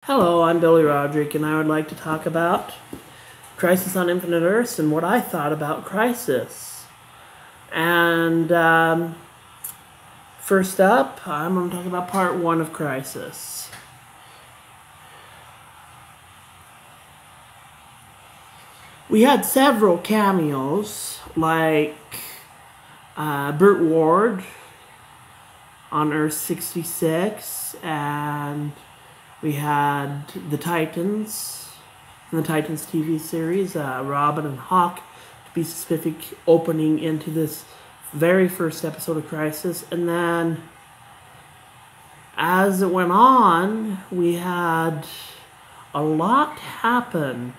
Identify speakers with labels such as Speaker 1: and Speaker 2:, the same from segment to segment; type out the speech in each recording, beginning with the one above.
Speaker 1: Hello, I'm Billy Roderick, and I would like to talk about Crisis on Infinite Earths and what I thought about Crisis. And first up, I'm going to talk about part 1 of Crisis. We had several cameos, like Burt Ward on Earth 66, and we had the Titans in the Titans TV series, Robin and Hawk, to be specific, opening into this very first episode of Crisis. And then, as it went on, we had a lot happen.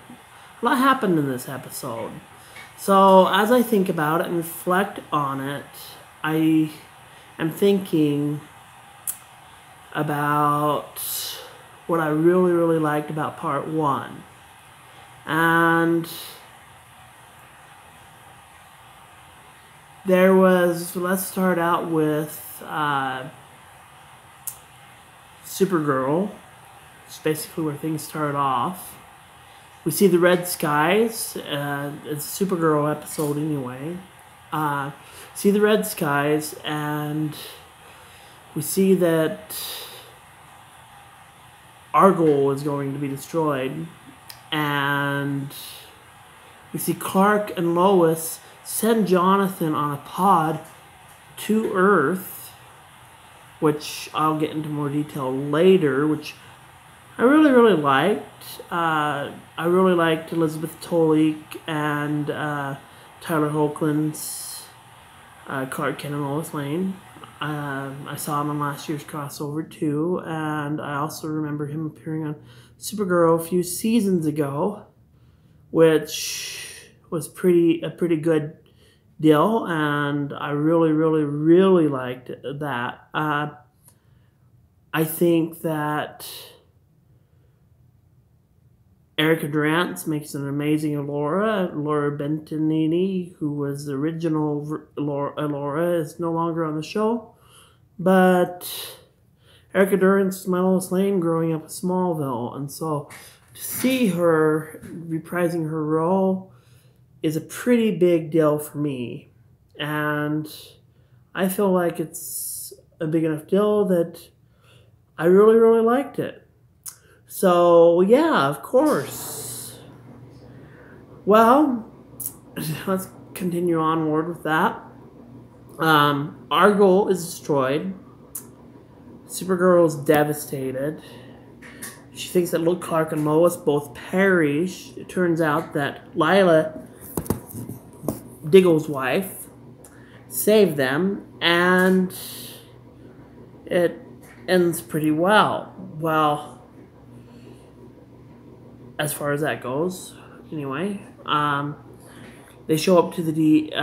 Speaker 1: A lot happened in this episode. So, as I think about it and reflect on it, I am thinking about what I really liked about part 1. And there was, let's start out with Supergirl. It's basically where things start off. We see the red skies. It's a Supergirl episode anyway. See the red skies, and we see that Argol is going to be destroyed, and we see Clark and Lois send Jonathan on a pod to Earth, which I'll get into more detail later, which I really liked. I really liked Elizabeth Tolik and Tyler Hoechlin's Clark Kent and Lois Lane. I saw him in last year's crossover too, and I also remember him appearing on Supergirl a few seasons ago, which was a pretty good deal, and I really liked that. I think that Erica Durance makes an amazing Laura. Laura Bentonini, who was the original Laura, is no longer on the show. But Erica Durance is my Lois Lane growing up in Smallville. And so to see her reprising her role is a pretty big deal for me. And I feel like it's a big enough deal that I really liked it. So, yeah, of course. Well, let's continue onward with that. Argol is destroyed. Supergirl is devastated. She thinks that Luke, Clark, and Lois both perish. It turns out that Lila, Diggle's wife, saved them, and it ends pretty well. Well, as far as that goes, anyway, they show up to the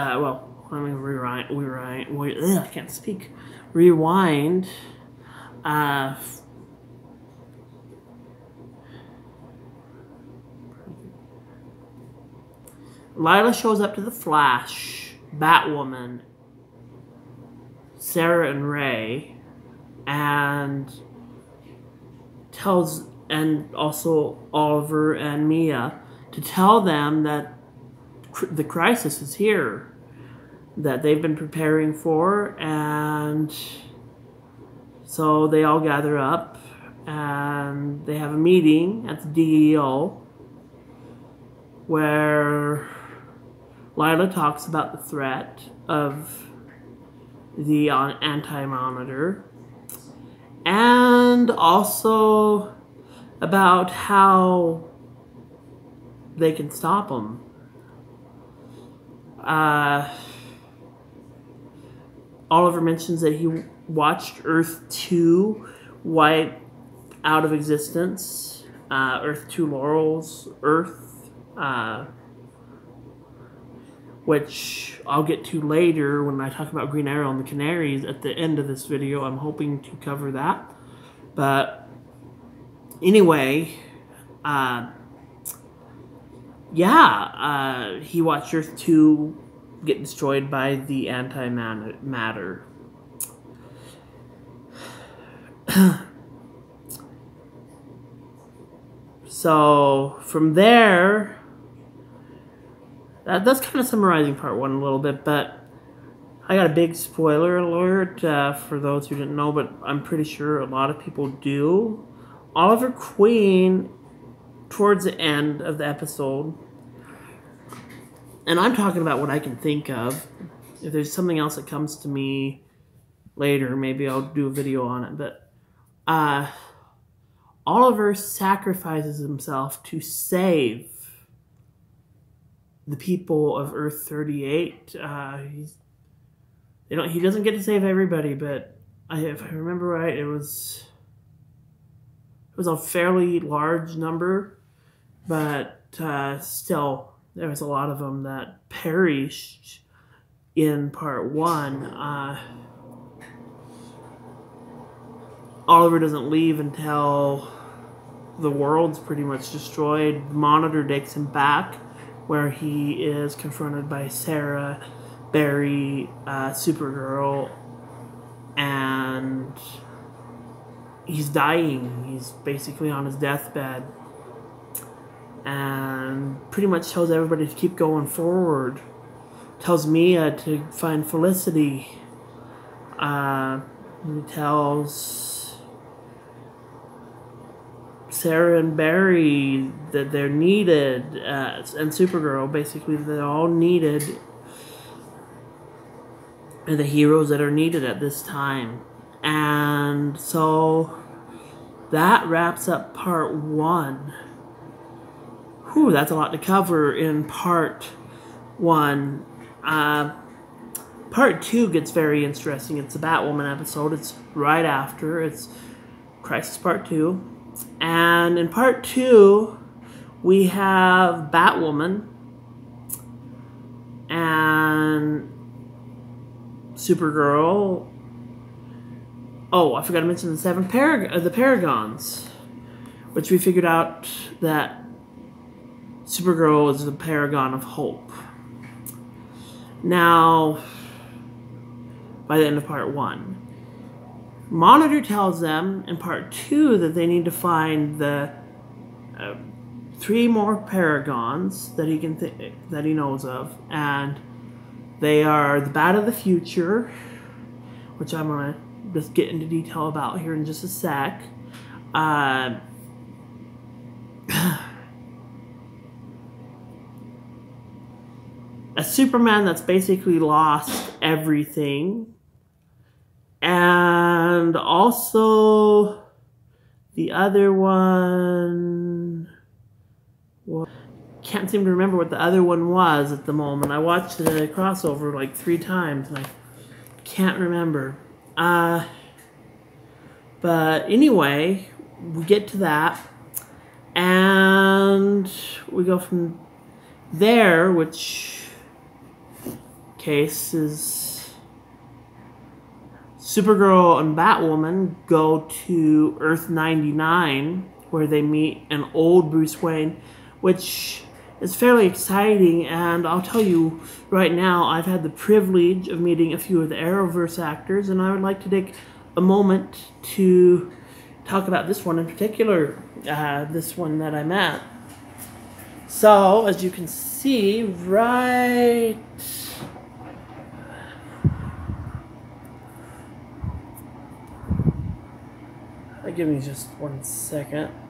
Speaker 1: let me rewind. I can't speak. Rewind. Lila shows up to the Flash, Batwoman, Sarah and Ray, and also Oliver and Mia, to tell them that the crisis is here, that they've been preparing for, and so they all gather up and they have a meeting at the DEO where Lila talks about the threat of the Anti-Monitor, and also about how they can stop them. Oliver mentions that he watched Earth 2 wipe out of existence. Earth 2 Laurel's Earth, which I'll get to later when I talk about Green Arrow and the Canaries at the end of this video. I'm hoping to cover that. But anyway, he watched Earth 2 get destroyed by the antimatter. So from there, that's kind of summarizing part 1 a little bit, but I got a big spoiler alert for those who didn't know, but I'm pretty sure a lot of people do. Oliver Queen, towards the end of the episode, and I'm talking about what I can think of. If there's something else that comes to me later, maybe I'll do a video on it, but Oliver sacrifices himself to save the people of Earth 38. He doesn't get to save everybody, but if I remember right, it was a fairly large number, but still, there was a lot of them that perished in part 1. Oliver doesn't leave until the world's pretty much destroyed. Monitor takes him back, where he is confronted by Sarah, Barry, Supergirl, and he's dying. He's basically on his deathbed, and pretty much tells everybody to keep going forward. Tells Mia to find Felicity. He tells Sarah and Barry that they're needed, and Supergirl, basically, they're all needed, and the heroes that are needed at this time. And so that wraps up part 1. Whew, that's a lot to cover in part 1. Part 2 gets very interesting. It's the Batwoman episode. It's right after. It's Crisis Part 2. And in part 2, we have Batwoman and Supergirl. Oh, I forgot to mention the Paragons, which we figured out that Supergirl is the Paragon of Hope. Now, by the end of part 1, Monitor tells them in part 2 that they need to find the 3 more Paragons that he knows of, and they are the Bat of the Future, which I'm gonna just get into detail about here in just a sec. A Superman that's basically lost everything. And also the other one, well, can't seem to remember what the other one was at the moment. I watched the crossover like 3 times and I can't remember. But anyway, we get to that and we go from there, which case is Supergirl and Batwoman go to Earth 99, where they meet an old Bruce Wayne, which is fairly exciting. And I'll tell you right now, I've had the privilege of meeting a few of the Arrowverse actors, and I would like to take a moment to talk about this one in particular, this one that I met. So, as you can see, right... Give me just 1 second.